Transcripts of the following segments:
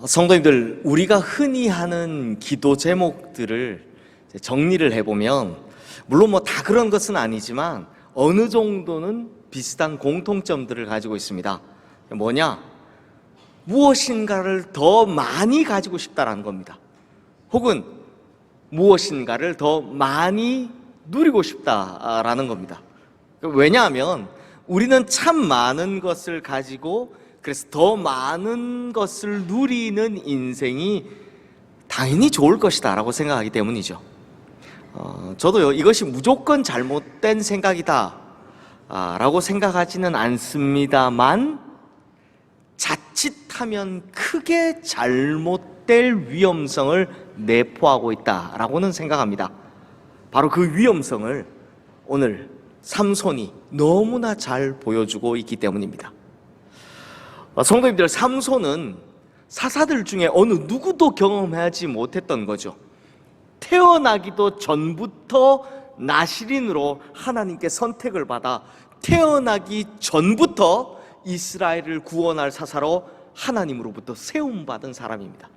성도님들, 우리가 흔히 하는 기도 제목들을 정리를 해보면, 물론 뭐 다 그런 것은 아니지만 어느 정도는 비슷한 공통점들을 가지고 있습니다. 뭐냐? 무엇인가를 더 많이 가지고 싶다라는 겁니다. 혹은 무엇인가를 더 많이 누리고 싶다라는 겁니다. 왜냐하면 우리는 참 많은 것을 가지고, 그래서 더 많은 것을 누리는 인생이 당연히 좋을 것이다 라고 생각하기 때문이죠. 저도요, 이것이 무조건 잘못된 생각이다 라고 생각하지는 않습니다만, 자칫하면 크게 잘못될 위험성을 내포하고 있다라고는 생각합니다. 바로 그 위험성을 오늘 삼손이 너무나 잘 보여주고 있기 때문입니다. 성도님들, 삼손은 사사들 중에 어느 누구도 경험하지 못했던 거죠. 태어나기도 전부터 나실인으로 하나님께 선택을 받아 태어나기 전부터 이스라엘을 구원할 사사로 하나님으로부터 세움받은 사람입니다.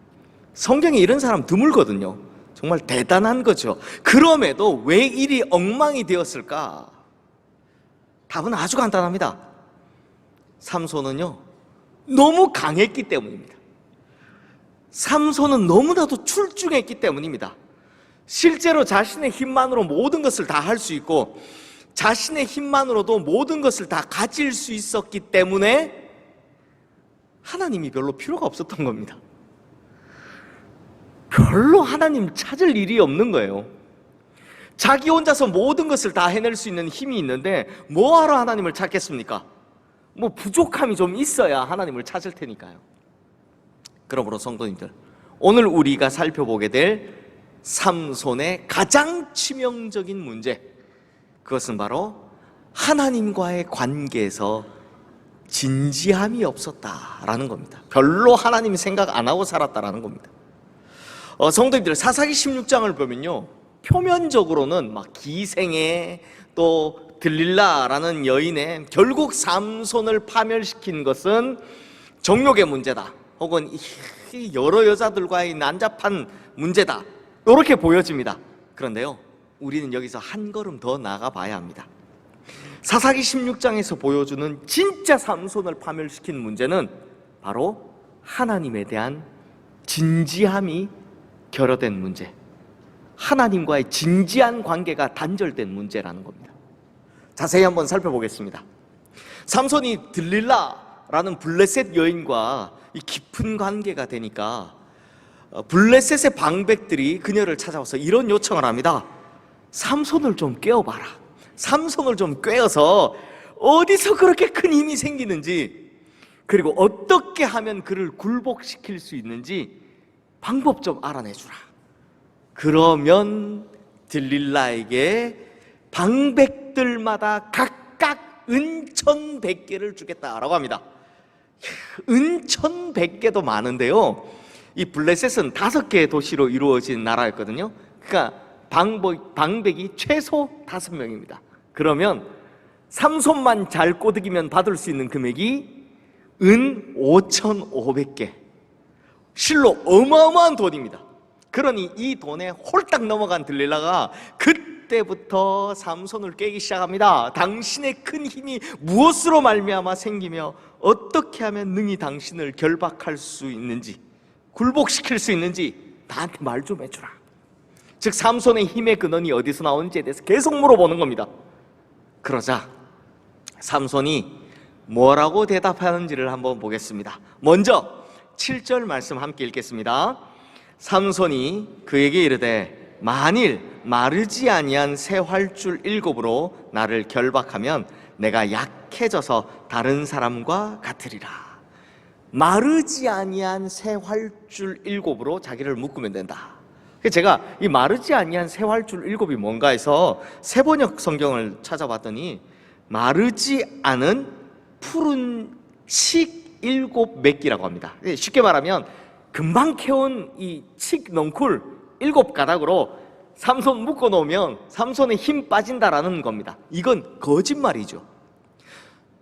성경에 이런 사람 드물거든요. 정말 대단한 거죠. 그럼에도 왜 일이 엉망이 되었을까? 답은 아주 간단합니다. 삼손은요, 너무 강했기 때문입니다. 삼손은 너무나도 출중했기 때문입니다. 실제로 자신의 힘만으로 모든 것을 다 할 수 있고, 자신의 힘만으로도 모든 것을 다 가질 수 있었기 때문에 하나님이 별로 필요가 없었던 겁니다. 별로 하나님 찾을 일이 없는 거예요. 자기 혼자서 모든 것을 다 해낼 수 있는 힘이 있는데 뭐하러 하나님을 찾겠습니까? 뭐 부족함이 좀 있어야 하나님을 찾을 테니까요. 그러므로 성도님들, 오늘 우리가 살펴보게 될 삼손의 가장 치명적인 문제, 그것은 바로 하나님과의 관계에서 진지함이 없었다라는 겁니다. 별로 하나님 생각 안 하고 살았다라는 겁니다. 성도님들, 사사기 16장을 보면요, 표면적으로는 막 기생에 또 들릴라라는 여인의 결국 삼손을 파멸시킨 것은 정욕의 문제다, 혹은 여러 여자들과의 난잡한 문제다, 이렇게 보여집니다. 그런데요, 우리는 여기서 한 걸음 더 나아가 봐야 합니다. 사사기 16장에서 보여주는 진짜 삼손을 파멸시킨 문제는 바로 하나님에 대한 진지함이 결여된 문제, 하나님과의 진지한 관계가 단절된 문제라는 겁니다. 자세히 한번 살펴보겠습니다. 삼손이 들릴라라는 블레셋 여인과 이 깊은 관계가 되니까 블레셋의 방백들이 그녀를 찾아와서 이런 요청을 합니다. 삼손을 좀 꿰어봐라. 삼손을 좀 꿰어서 어디서 그렇게 큰 힘이 생기는지, 그리고 어떻게 하면 그를 굴복시킬 수 있는지 방법 좀 알아내주라. 그러면 들릴라에게 방백들마다 각각 은 1,100개를 주겠다라고 합니다. 은 1,100개도 많은데요, 이 블레셋은 5개의 도시로 이루어진 나라였거든요. 그러니까 방백이 최소 5명입니다. 그러면 삼손만 잘 꼬드기면 받을 수 있는 금액이 은 5,500개. 실로 어마어마한 돈입니다. 그러니 이 돈에 홀딱 넘어간 들릴라가 그때부터 삼손을 꿰기 시작합니다. 당신의 큰 힘이 무엇으로 말미암아 생기며 어떻게 하면 능히 당신을 결박할 수 있는지, 굴복시킬 수 있는지 나한테 말 좀 해주라. 즉, 삼손의 힘의 근원이 어디서 나오는지에 대해서 계속 물어보는 겁니다. 그러자 삼손이 뭐라고 대답하는지를 한번 보겠습니다. 먼저 7절 말씀 함께 읽겠습니다. 삼손이 그에게 이르되 만일 마르지 아니한 새 활줄 7으로 나를 결박하면 내가 약해져서 다른 사람과 같으리라. 마르지 아니한 새 활줄 7으로 자기를 묶으면 된다. 제가 이 마르지 아니한 새 활줄 7이 뭔가 해서 세번역 성경을 찾아봤더니 마르지 않은 푸른 칡 7맺기라고 합니다. 쉽게 말하면 금방 캐온 이 칡 넝쿨 7가닥으로 삼손 묶어놓으면 삼손의 힘 빠진다라는 겁니다. 이건 거짓말이죠.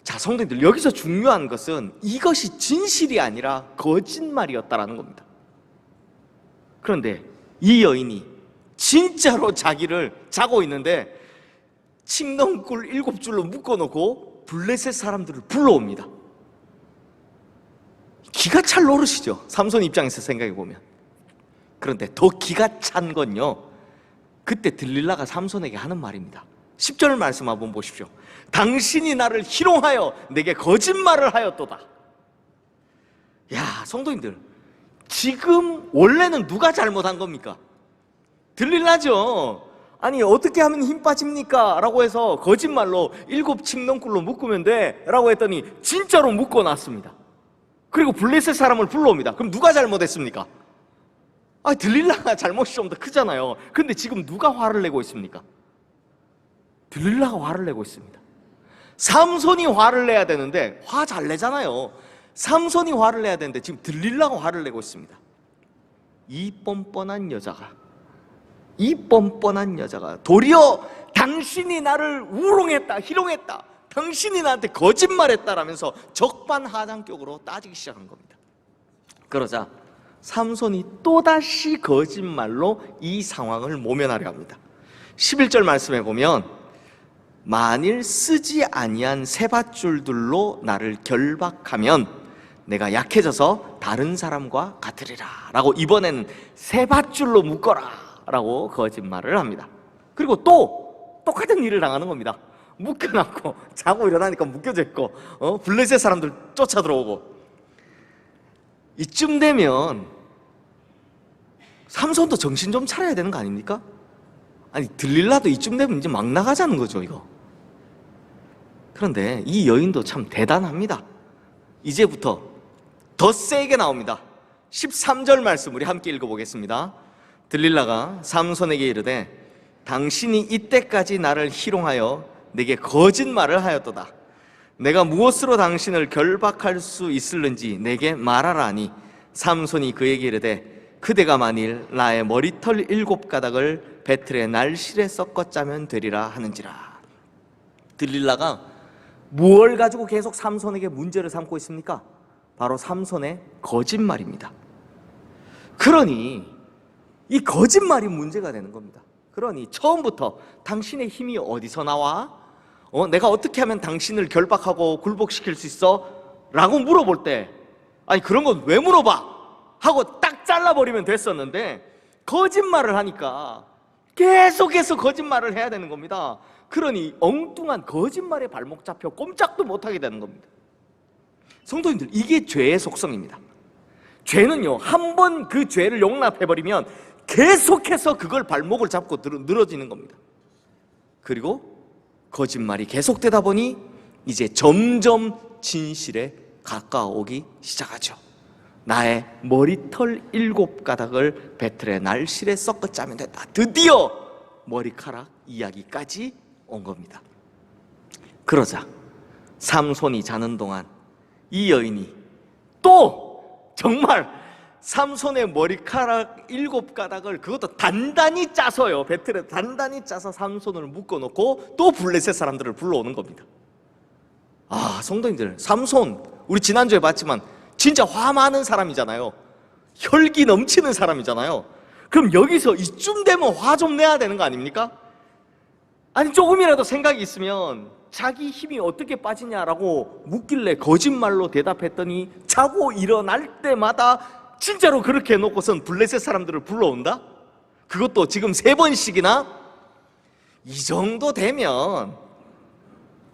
자, 성도님들, 여기서 중요한 것은 이것이 진실이 아니라 거짓말이었다라는 겁니다. 그런데 이 여인이 진짜로 자기를 자고 있는데 칡넝쿨 7줄로 묶어놓고 블레셋 사람들을 불러옵니다. 기가 찰 노릇이죠, 삼손 입장에서 생각해보면. 그런데 더 기가 찬 건요, 그때 들릴라가 삼손에게 하는 말입니다. 10절 말씀 한번 보십시오. 당신이 나를 희롱하여 내게 거짓말을 하였도다. 야, 성도님들, 지금 원래는 누가 잘못한 겁니까? 들릴라죠. 아니, 어떻게 하면 힘 빠집니까? 라고 해서 거짓말로 7 칡넝쿨로 묶으면 돼 라고 했더니 진짜로 묶어놨습니다. 그리고 블레셋 사람을 불러옵니다. 그럼 누가 잘못했습니까? 들릴라가 잘못이 좀 더 크잖아요. 근데 지금 누가 화를 내고 있습니까? 들릴라가 화를 내고 있습니다. 삼손이 화를 내야 되는데 화 잘 내잖아요. 삼손이 화를 내야 되는데 지금 들릴라가 화를 내고 있습니다. 이 뻔뻔한 여자가 도리어 당신이 나를 우롱했다, 희롱했다, 당신이 나한테 거짓말했다라면서 적반하장격으로 따지기 시작한 겁니다. 그러자 삼손이 또다시 거짓말로 이 상황을 모면하려 합니다. 11절 말씀에 보면 만일 쓰지 아니한 세밧줄들로 나를 결박하면 내가 약해져서 다른 사람과 같으리라 라고 이번엔 세밧줄로 묶어라 라고 거짓말을 합니다. 그리고 또 똑같은 일을 당하는 겁니다. 묶여놨고 자고 일어나니까 묶여져 있고 블레셋 사람들 쫓아 들어오고. 이쯤 되면 삼손도 정신 좀 차려야 되는 거 아닙니까? 아니, 들릴라도 이쯤 되면 이제 막 나가자는 거죠, 이거. 그런데 이 여인도 참 대단합니다. 이제부터 더 세게 나옵니다. 13절 말씀 우리 함께 읽어보겠습니다. 들릴라가 삼손에게 이르되 당신이 이때까지 나를 희롱하여 내게 거짓말을 하였도다. 내가 무엇으로 당신을 결박할 수 있을는지 내게 말하라 하니 삼손이 그에게 이르되 그대가 만일 나의 머리털 7가닥을 배틀의 날실에 섞어 짜면 되리라 하는지라. 들릴라가 무엇을 가지고 계속 삼손에게 문제를 삼고 있습니까? 바로 삼손의 거짓말입니다. 그러니 이 거짓말이 문제가 되는 겁니다. 그러니 처음부터 당신의 힘이 어디서 나와? 내가 어떻게 하면 당신을 결박하고 굴복시킬 수 있어? 라고 물어볼 때 아니, 그런 건 왜 물어봐? 하고 딱 잘라버리면 됐었는데 거짓말을 하니까 계속해서 거짓말을 해야 되는 겁니다. 그러니 엉뚱한 거짓말에 발목 잡혀 꼼짝도 못하게 되는 겁니다. 성도님들, 이게 죄의 속성입니다. 죄는요, 한 번 그 죄를 용납해버리면 계속해서 그걸 발목을 잡고 늘어지는 겁니다. 그리고 거짓말이 계속되다 보니 이제 점점 진실에 가까워오기 시작하죠. 나의 머리털 7가닥을 배틀의 날실에 섞어 짜면 됐다. 드디어 머리카락 이야기까지 온 겁니다. 그러자 삼손이 자는 동안 이 여인이 또 정말 삼손의 머리카락 7가닥을 그것도 단단히 짜서요, 배틀에 단단히 짜서 삼손을 묶어놓고 또 블레셋 사람들을 불러오는 겁니다. 성도님들, 삼손 우리 지난주에 봤지만 진짜 화 많은 사람이잖아요. 혈기 넘치는 사람이잖아요. 그럼 여기서 이쯤 되면 화 좀 내야 되는 거 아닙니까? 아니, 조금이라도 생각이 있으면 자기 힘이 어떻게 빠지냐라고 묻길래 거짓말로 대답했더니 자고 일어날 때마다 진짜로 그렇게 해놓고선 블레셋 사람들을 불러온다? 그것도 지금 3번씩이나? 이 정도 되면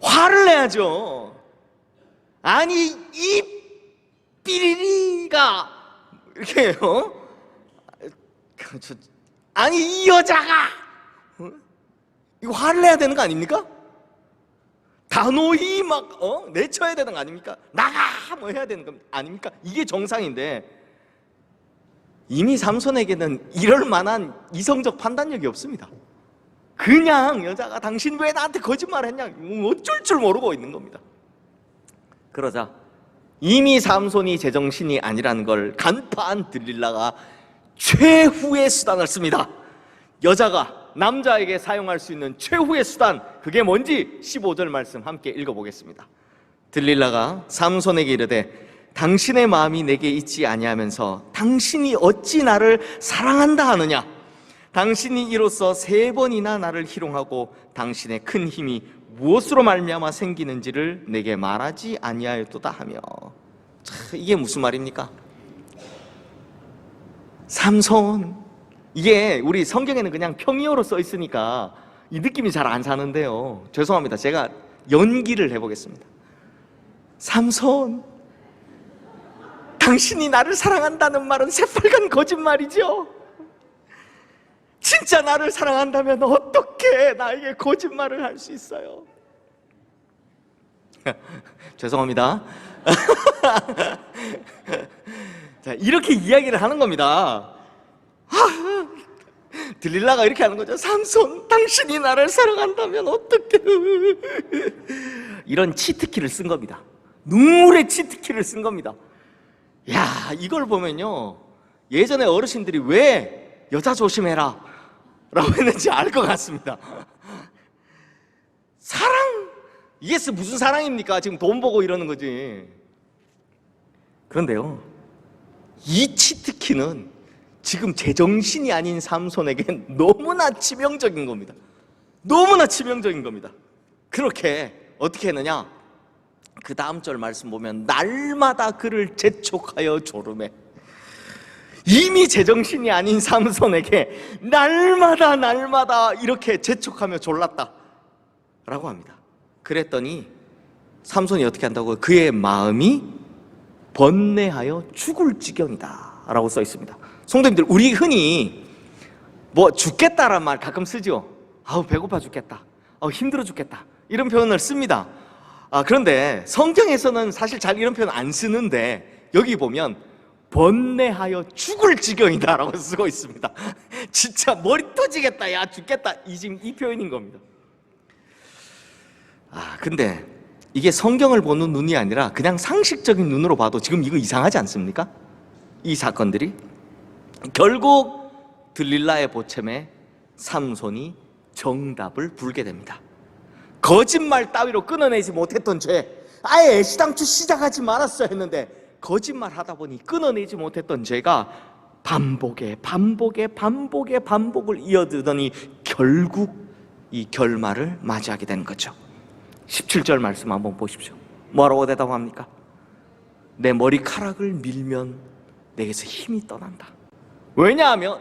화를 내야죠. 아니, 이 삐리리가 이렇게 아니, 이 여자가 이거 화를 내야 되는 거 아닙니까? 단호히 막 내쳐야 되는 거 아닙니까? 나가! 뭐 해야 되는 거 아닙니까? 이게 정상인데 이미 삼손에게는 이럴 만한 이성적 판단력이 없습니다. 그냥 여자가 당신 왜 나한테 거짓말 했냐, 어쩔 줄 모르고 있는 겁니다. 그러자 이미 삼손이 제정신이 아니라는 걸 간파한 들릴라가 최후의 수단을 씁니다. 여자가 남자에게 사용할 수 있는 최후의 수단, 그게 뭔지 15절 말씀 함께 읽어보겠습니다. 들릴라가 삼손에게 이르되 당신의 마음이 내게 있지 아니하면서 당신이 어찌 나를 사랑한다 하느냐? 당신이 이로써 3번이나 나를 희롱하고 당신의 큰 힘이 무엇으로 말미암아 생기는지를 내게 말하지 아니하였도다 하며. 자, 이게 무슨 말입니까? 삼손, 이게 우리 성경에는 그냥 평이어로 써 있으니까 이 느낌이 잘 안 사는데요, 죄송합니다. 제가 연기를 해보겠습니다. 삼손, 당신이 나를 사랑한다는 말은 새빨간 거짓말이죠. 진짜 나를 사랑한다면 어떻게 나에게 거짓말을 할 수 있어요? 죄송합니다. 자, 이렇게 이야기를 하는 겁니다. 들릴라가 이렇게 하는 거죠. 삼손, 당신이 나를 사랑한다면 어떻게? 이런 치트키를 쓴 겁니다. 눈물의 치트키를 쓴 겁니다. 야, 이걸 보면요, 예전에 어르신들이 왜 여자 조심해라 라고 했는지 알 것 같습니다. 사랑, 이게 무슨 사랑입니까? 지금 돈 보고 이러는 거지. 그런데요, 이 치트키는 지금 제정신이 아닌 삼손에겐 너무나 치명적인 겁니다. 너무나 치명적인 겁니다. 그렇게 어떻게 했느냐? 그 다음 절 말씀 보면 날마다 그를 재촉하여 조르매. 이미 제정신이 아닌 삼손에게 날마다 이렇게 재촉하며 졸랐다 라고 합니다. 그랬더니 삼손이 어떻게 한다고요? 그의 마음이 번뇌하여 죽을 지경이다 라고 써 있습니다. 성도님들, 우리 흔히 뭐 죽겠다란 말 가끔 쓰죠. 아우 배고파 죽겠다, 아우 힘들어 죽겠다, 이런 표현을 씁니다. 그런데 성경에서는 사실 잘 이런 표현 안 쓰는데 여기 보면 번뇌하여 죽을 지경이다 라고 쓰고 있습니다. 진짜 머리 터지겠다, 야 죽겠다, 지금 이 표현인 겁니다. 근데 이게 성경을 보는 눈이 아니라 그냥 상식적인 눈으로 봐도 지금 이거 이상하지 않습니까? 이 사건들이 결국 들릴라의 보챔에 삼손이 정답을 불게 됩니다. 거짓말 따위로 끊어내지 못했던 죄, 아예 애시당초 시작하지 말았어야 했는데 거짓말 하다 보니 끊어내지 못했던 죄가 반복을 이어드더니 결국 이 결말을 맞이하게 되는 거죠. 17절 말씀 한번 보십시오. 뭐라고 대답합니까? 내 머리카락을 밀면 내게서 힘이 떠난다. 왜냐하면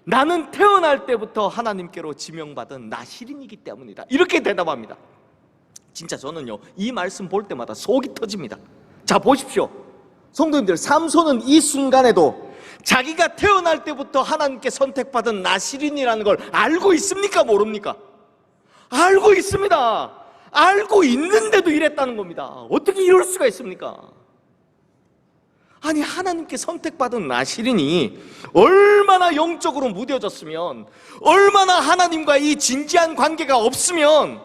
나는 태어날 때부터 하나님께로 지명받은 나실인이기 때문이다. 이렇게 대답합니다. 진짜 저는요, 이 말씀 볼 때마다 속이 터집니다. 자, 보십시오. 성도님들, 삼손은 이 순간에도 자기가 태어날 때부터 하나님께 선택받은 나실인이라는 걸 알고 있습니까? 모릅니까? 알고 있습니다. 알고 있는데도 이랬다는 겁니다. 어떻게 이럴 수가 있습니까? 아니, 하나님께 선택받은 나실인이 얼마나 영적으로 무뎌졌으면, 얼마나 하나님과 이 진지한 관계가 없으면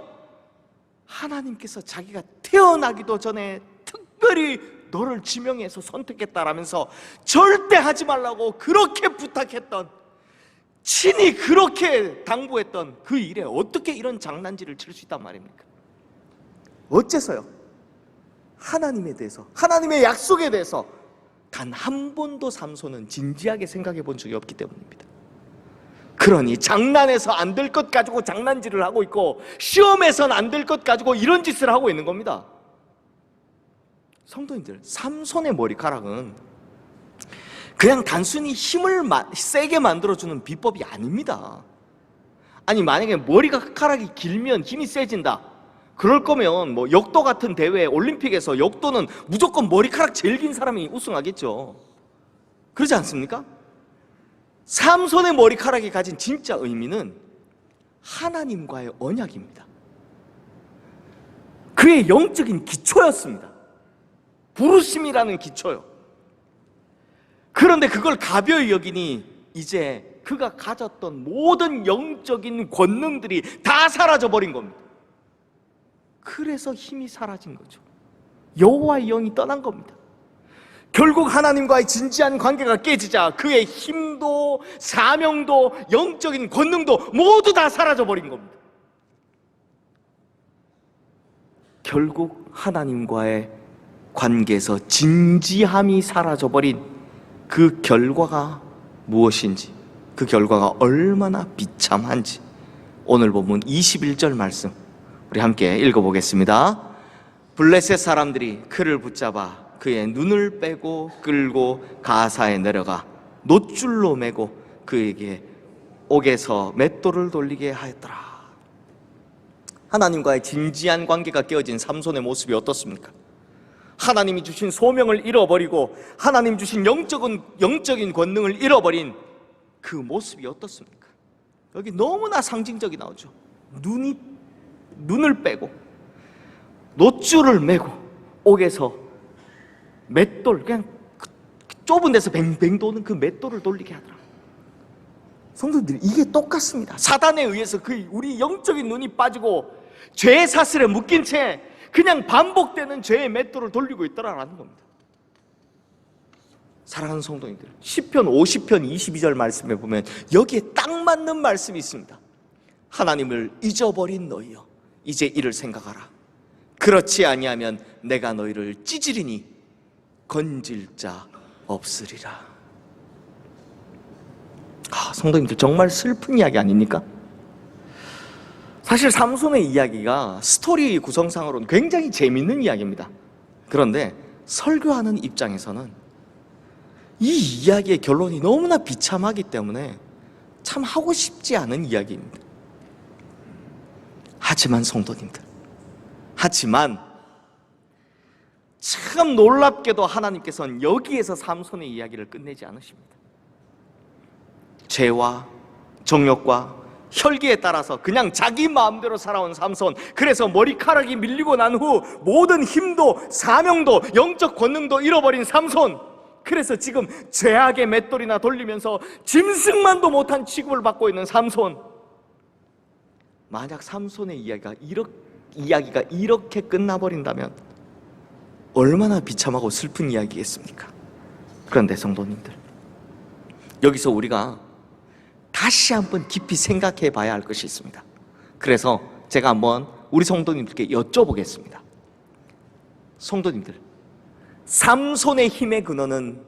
하나님께서 자기가 태어나기도 전에 특별히 너를 지명해서 선택했다라면서 절대 하지 말라고 그렇게 부탁했던, 친히 그렇게 당부했던 그 일에 어떻게 이런 장난질을 칠 수 있단 말입니까? 어째서요? 하나님에 대해서, 하나님의 약속에 대해서 단 한 번도 삼손은 진지하게 생각해 본 적이 없기 때문입니다. 그러니 장난해서 안 될 것 가지고 장난질을 하고 있고, 시험에선 안 될 것 가지고 이런 짓을 하고 있는 겁니다. 성도님들, 삼손의 머리카락은 그냥 단순히 힘을 세게 만들어주는 비법이 아닙니다. 아니, 만약에 머리카락이 길면 힘이 세진다, 그럴 거면 뭐 역도 같은 대회, 올림픽에서 역도는 무조건 머리카락 제일 긴 사람이 우승하겠죠. 그러지 않습니까? 삼손의 머리카락이 가진 진짜 의미는 하나님과의 언약입니다. 그의 영적인 기초였습니다. 부르심이라는 기초요. 그런데 그걸 가벼이 여기니 이제 그가 가졌던 모든 영적인 권능들이 다 사라져버린 겁니다. 그래서 힘이 사라진 거죠. 여호와의 영이 떠난 겁니다. 결국 하나님과의 진지한 관계가 깨지자 그의 힘도 사명도 영적인 권능도 모두 다 사라져버린 겁니다. 결국 하나님과의 관계에서 진지함이 사라져버린 그 결과가 무엇인지, 그 결과가 얼마나 비참한지 오늘 본문 21절 말씀 우리 함께 읽어보겠습니다. 블레셋 사람들이 그를 붙잡아 그의 눈을 빼고 끌고 가사에 내려가 놋줄로 매고 그에게 옥에서 맷돌을 돌리게 하였더라. 하나님과의 진지한 관계가 깨어진 삼손의 모습이 어떻습니까? 하나님이 주신 소명을 잃어버리고 하나님 주신 영적인 권능을 잃어버린 그 모습이 어떻습니까? 여기 너무나 상징적이 나오죠. 눈을 빼고 놋줄을 메고 옥에서 맷돌, 그냥 좁은 데서 뱅뱅 도는 그 맷돌을 돌리게 하더라. 성도님들, 이게 똑같습니다. 사단에 의해서 우리 영적인 눈이 빠지고 죄의 사슬에 묶인 채 그냥 반복되는 죄의 맷돌을 돌리고 있더라라는 겁니다. 사랑하는 성도님들, 시편 50편 22절 말씀에 보면 여기에 딱 맞는 말씀이 있습니다. 하나님을 잊어버린 너희여, 이제 이를 생각하라. 그렇지 아니하면 내가 너희를 찢으리니 건질 자 없으리라. 성도님들, 정말 슬픈 이야기 아닙니까? 사실 삼손의 이야기가 스토리 구성상으로는 굉장히 재밌는 이야기입니다. 그런데 설교하는 입장에서는 이 이야기의 결론이 너무나 비참하기 때문에 참 하고 싶지 않은 이야기입니다. 하지만 성도님들, 참 놀랍게도 하나님께서는 여기에서 삼손의 이야기를 끝내지 않으십니다. 죄와 정욕과 혈기에 따라서 그냥 자기 마음대로 살아온 삼손, 그래서 머리카락이 밀리고 난 후 모든 힘도 사명도 영적 권능도 잃어버린 삼손, 그래서 지금 죄악의 맷돌이나 돌리면서 짐승만도 못한 취급을 받고 있는 삼손. 만약 삼손의 이야기가 이렇게 끝나버린다면 얼마나 비참하고 슬픈 이야기겠습니까? 그런데 성도님들, 여기서 우리가 다시 한번 깊이 생각해 봐야 할 것이 있습니다. 그래서 제가 한번 우리 성도님들께 여쭤보겠습니다. 성도님들, 삼손의 힘의 근원은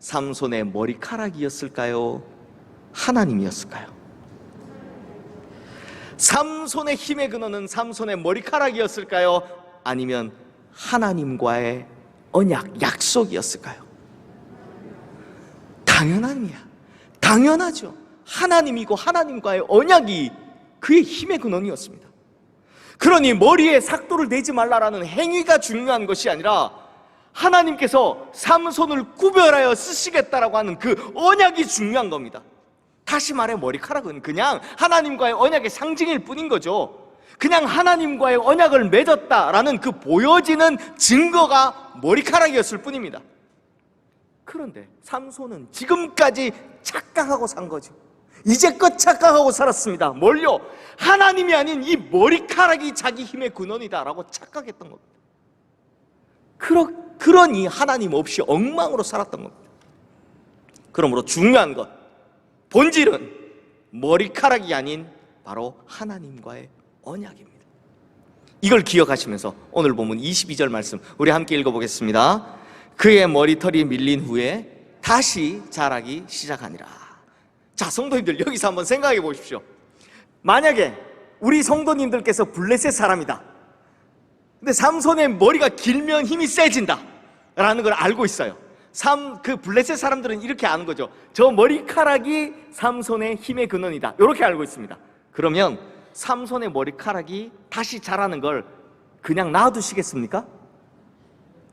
삼손의 머리카락이었을까요? 하나님이었을까요? 삼손의 힘의 근원은 삼손의 머리카락이었을까요? 아니면 하나님과의 언약, 약속이었을까요? 당연하죠. 하나님이고 하나님과의 언약이 그의 힘의 근원이었습니다. 그러니 머리에 삭도를 내지 말라라는 행위가 중요한 것이 아니라 하나님께서 삼손을 구별하여 쓰시겠다라고 하는 그 언약이 중요한 겁니다. 다시 말해 머리카락은 그냥 하나님과의 언약의 상징일 뿐인 거죠. 그냥 하나님과의 언약을 맺었다라는 그 보여지는 증거가 머리카락이었을 뿐입니다. 그런데 삼손은 지금까지 착각하고 산 거죠. 이제껏 착각하고 살았습니다. 뭘요? 하나님이 아닌 이 머리카락이 자기 힘의 근원이다라고 착각했던 겁니다. 그러니 하나님 없이 엉망으로 살았던 겁니다. 그러므로 중요한 것, 본질은 머리카락이 아닌 바로 하나님과의 언약입니다. 이걸 기억하시면서 오늘 본문 22절 말씀 우리 함께 읽어보겠습니다. 그의 머리털이 밀린 후에 다시 자라기 시작하니라. 자, 성도님들, 여기서 한번 생각해 보십시오. 만약에 우리 성도님들께서 블레셋 사람이다. 근데 삼손의 머리가 길면 힘이 세진다 라는 걸 알고 있어요. 그 블레셋 사람들은 이렇게 아는 거죠. 저 머리카락이 삼손의 힘의 근원이다, 이렇게 알고 있습니다. 그러면 삼손의 머리카락이 다시 자라는 걸 그냥 놔두시겠습니까?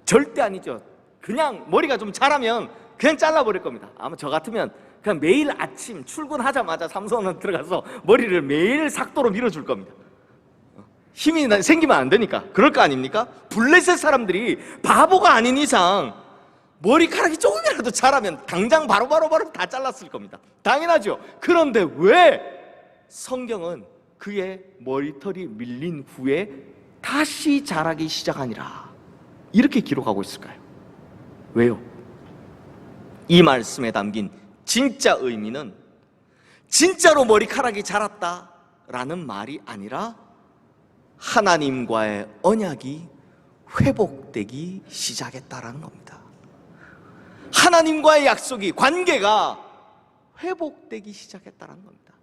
절대 아니죠. 그냥 머리가 좀 자라면 그냥 잘라버릴 겁니다. 아마 저 같으면 그냥 매일 아침 출근하자마자 삼손은 들어가서 머리를 매일 삭도로 밀어줄 겁니다. 힘이 생기면 안 되니까. 그럴 거 아닙니까? 블레셋 사람들이 바보가 아닌 이상 머리카락이 조금이라도 자라면 당장 바로 다 잘랐을 겁니다. 당연하죠. 그런데 왜 성경은 그의 머리털이 밀린 후에 다시 자라기 시작하니라 이렇게 기록하고 있을까요? 왜요? 이 말씀에 담긴 진짜 의미는 진짜로 머리카락이 자랐다라는 말이 아니라 하나님과의 언약이 회복되기 시작했다라는 겁니다. 하나님과의 약속이, 관계가 회복되기 시작했다는 겁니다.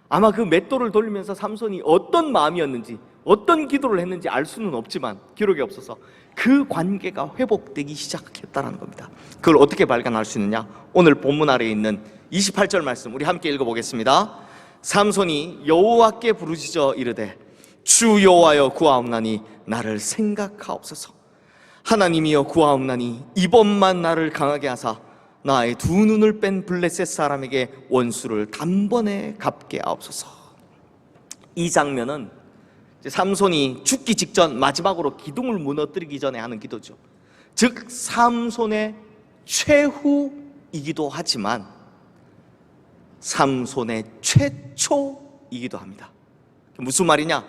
아마 그 맷돌을 돌리면서 삼손이 어떤 마음이었는지, 어떤 기도를 했는지 알 수는 없지만, 기록이 없어서 그 관계가 회복되기 시작했다는 겁니다. 그걸 어떻게 발견할 수 있느냐? 오늘 본문 아래에 있는 28절 말씀 우리 함께 읽어보겠습니다. 삼손이 여호와께 부르짖어 이르되 주 여호와여 구하옵나니 나를 생각하옵소서. 하나님이여 구하옵나니 이번만 나를 강하게 하사 나의 두 눈을 뺀 블레셋 사람에게 원수를 단번에 갚게 하옵소서. 이 장면은 삼손이 죽기 직전 마지막으로 기둥을 무너뜨리기 전에 하는 기도죠. 즉 삼손의 최후이기도 하지만 삼손의 최초이기도 합니다. 무슨 말이냐?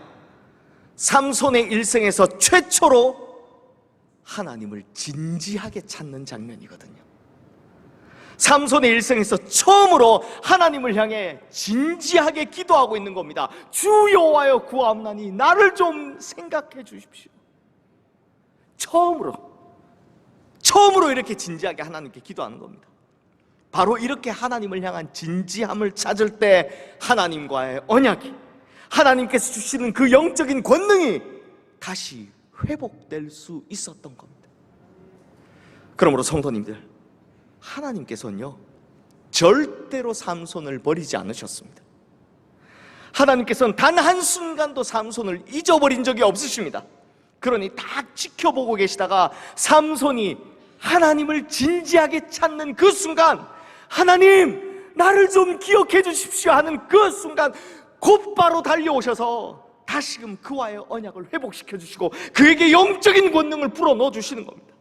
삼손의 일생에서 최초로 하나님을 진지하게 찾는 장면이거든요. 삼손의 일생에서 처음으로 하나님을 향해 진지하게 기도하고 있는 겁니다. 주 여호와여 구하옵나니 나를 좀 생각해 주십시오. 처음으로 이렇게 진지하게 하나님께 기도하는 겁니다. 바로 이렇게 하나님을 향한 진지함을 찾을 때 하나님과의 언약이, 하나님께서 주시는 그 영적인 권능이 다시 회복될 수 있었던 겁니다. 그러므로 성도님들, 하나님께서는요 절대로 삼손을 버리지 않으셨습니다. 하나님께서는 단 한순간도 삼손을 잊어버린 적이 없으십니다. 그러니 딱 지켜보고 계시다가 삼손이 하나님을 진지하게 찾는 그 순간, 하나님 나를 좀 기억해 주십시오 하는 그 순간 곧바로 달려오셔서 다시금 그와의 언약을 회복시켜 주시고 그에게 영적인 권능을 불어넣어 주시는 겁니다.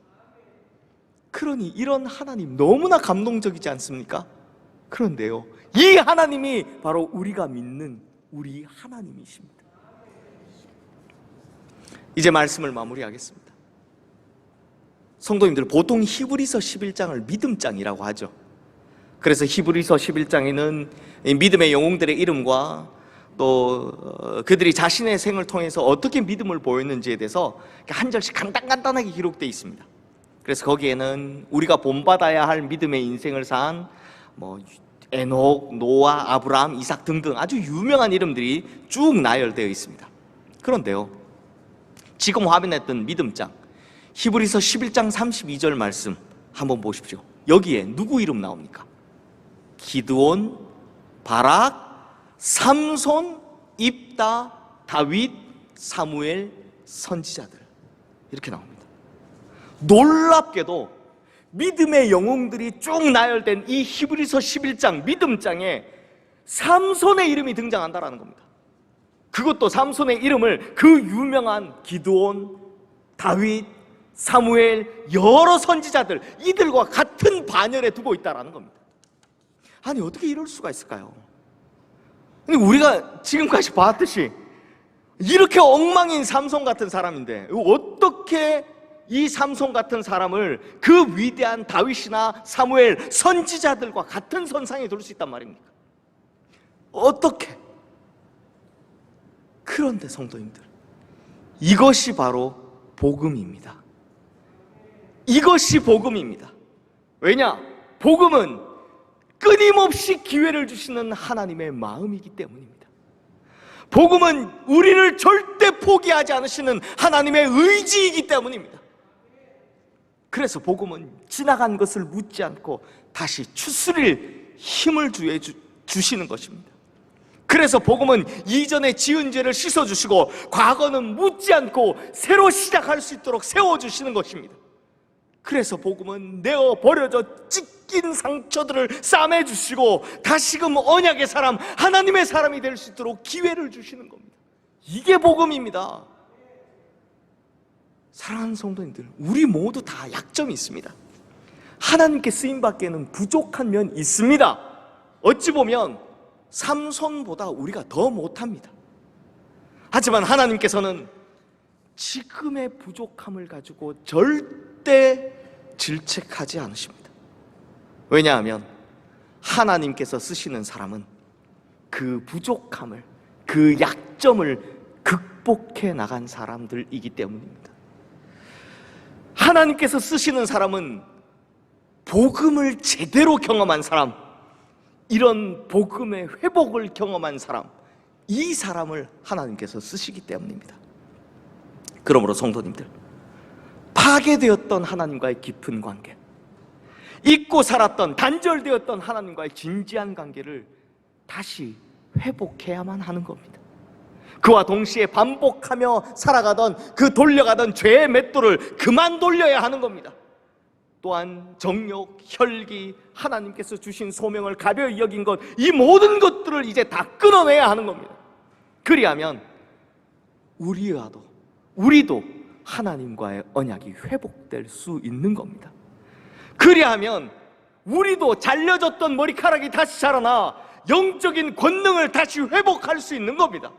그러니 이런 하나님 너무나 감동적이지 않습니까? 그런데요, 이 하나님이 바로 우리가 믿는 우리 하나님이십니다. 이제 말씀을 마무리하겠습니다. 성도님들, 보통 히브리서 11장을 믿음장이라고 하죠. 그래서 히브리서 11장에는 믿음의 영웅들의 이름과 또 그들이 자신의 생을 통해서 어떻게 믿음을 보였는지에 대해서 한 절씩 간단하게 기록되어 있습니다. 그래서 거기에는 우리가 본받아야 할 믿음의 인생을 산 에녹, 노아, 아브라함, 이삭 등등 아주 유명한 이름들이 쭉 나열되어 있습니다. 그런데요, 지금 화면했던 믿음장 히브리서 11장 32절 말씀 한번 보십시오. 여기에 누구 이름 나옵니까? 기드온, 바락, 삼손, 입다, 다윗, 사무엘, 선지자들 이렇게 나옵니다. 놀랍게도 믿음의 영웅들이 쭉 나열된 이 히브리서 11장 믿음장에 삼손의 이름이 등장한다는 겁니다. 그것도 삼손의 이름을 그 유명한 기드온, 다윗, 사무엘, 여러 선지자들 이들과 같은 반열에 두고 있다는 겁니다. 아니 어떻게 이럴 수가 있을까요? 우리가 지금까지 봤듯이 이렇게 엉망인 삼손 같은 사람인데 어떻게 이 삼손 같은 사람을 그 위대한 다윗이나 사무엘 선지자들과 같은 선상에 둘 수 있단 말입니까? 어떻게? 그런데 성도님들, 이것이 바로 복음입니다. 이것이 복음입니다. 왜냐? 복음은 끊임없이 기회를 주시는 하나님의 마음이기 때문입니다. 복음은 우리를 절대 포기하지 않으시는 하나님의 의지이기 때문입니다. 그래서 복음은 지나간 것을 묻지 않고 다시 추스릴 힘을 주시는 것입니다. 그래서 복음은 이전에 지은 죄를 씻어주시고 과거는 묻지 않고 새로 시작할 수 있도록 세워주시는 것입니다. 그래서 복음은 내어 버려져 찢긴 상처들을 싸매주시고 다시금 언약의 사람, 하나님의 사람이 될 수 있도록 기회를 주시는 겁니다. 이게 복음입니다. 사랑하는 성도님들, 우리 모두 다 약점이 있습니다. 하나님께 쓰임받기에는 부족한 면 있습니다. 어찌 보면 삼손보다 우리가 더 못합니다. 하지만 하나님께서는 지금의 부족함을 가지고 절대 질책하지 않으십니다. 왜냐하면 하나님께서 쓰시는 사람은 그 부족함을, 그 약점을 극복해 나간 사람들이기 때문입니다. 하나님께서 쓰시는 사람은 복음을 제대로 경험한 사람, 이런 복음의 회복을 경험한 사람, 이 사람을 하나님께서 쓰시기 때문입니다. 그러므로 성도님들, 파괴되었던 하나님과의 깊은 관계, 잊고 살았던, 단절되었던 하나님과의 진지한 관계를 다시 회복해야만 하는 겁니다. 그와 동시에 반복하며 살아가던 그 돌려가던 죄의 맷돌을 그만 돌려야 하는 겁니다. 또한 정욕, 혈기, 하나님께서 주신 소명을 가벼이 여긴 것, 이 모든 것들을 이제 다 끊어내야 하는 겁니다. 그리하면 우리도 하나님과의 언약이 회복될 수 있는 겁니다. 그리하면 우리도 잘려졌던 머리카락이 다시 자라나 영적인 권능을 다시 회복할 수 있는 겁니다.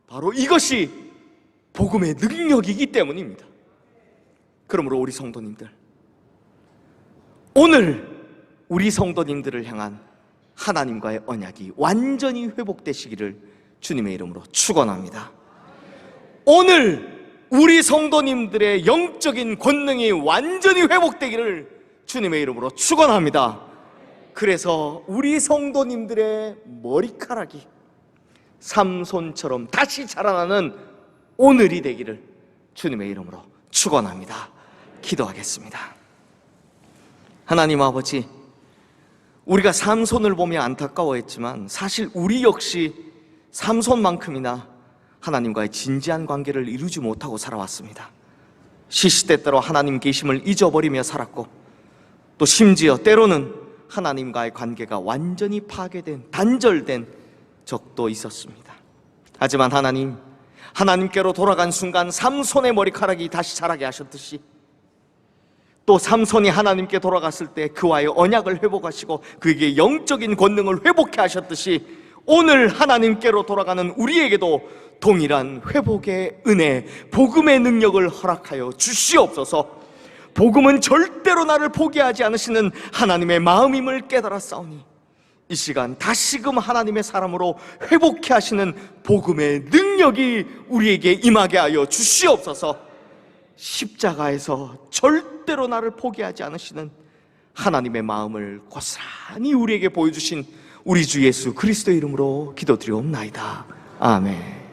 바로 이것이 복음의 능력이기 때문입니다. 그러므로 우리 성도님들, 오늘 우리 성도님들을 향한 하나님과의 언약이 완전히 회복되시기를 주님의 이름으로 축원합니다. 오늘 우리 성도님들의 영적인 권능이 완전히 회복되기를 주님의 이름으로 축원합니다. 그래서 우리 성도님들의 머리카락이 삼손처럼 다시 자라나는 오늘이 되기를 주님의 이름으로 축원합니다. 기도하겠습니다. 하나님 아버지, 우리가 삼손을 보며 안타까워했지만 사실 우리 역시 삼손만큼이나 하나님과의 진지한 관계를 이루지 못하고 살아왔습니다. 시시때때로 하나님 계심을 잊어버리며 살았고, 또 심지어 때로는 하나님과의 관계가 완전히 파괴된, 단절된 적도 있었습니다. 하지만 하나님께로 돌아간 순간 삼손의 머리카락이 다시 자라게 하셨듯이, 또 삼손이 하나님께 돌아갔을 때 그와의 언약을 회복하시고 그에게 영적인 권능을 회복해 하셨듯이, 오늘 하나님께로 돌아가는 우리에게도 동일한 회복의 은혜, 복음의 능력을 허락하여 주시옵소서. 복음은 절대로 나를 포기하지 않으시는 하나님의 마음임을 깨달았사오니 이 시간 다시금 하나님의 사람으로 회복해 하시는 복음의 능력이 우리에게 임하게 하여 주시옵소서. 십자가에서 절대로 나를 포기하지 않으시는 하나님의 마음을 고스란히 우리에게 보여주신 우리 주 예수 그리스도의 이름으로 기도드리옵나이다. 아멘.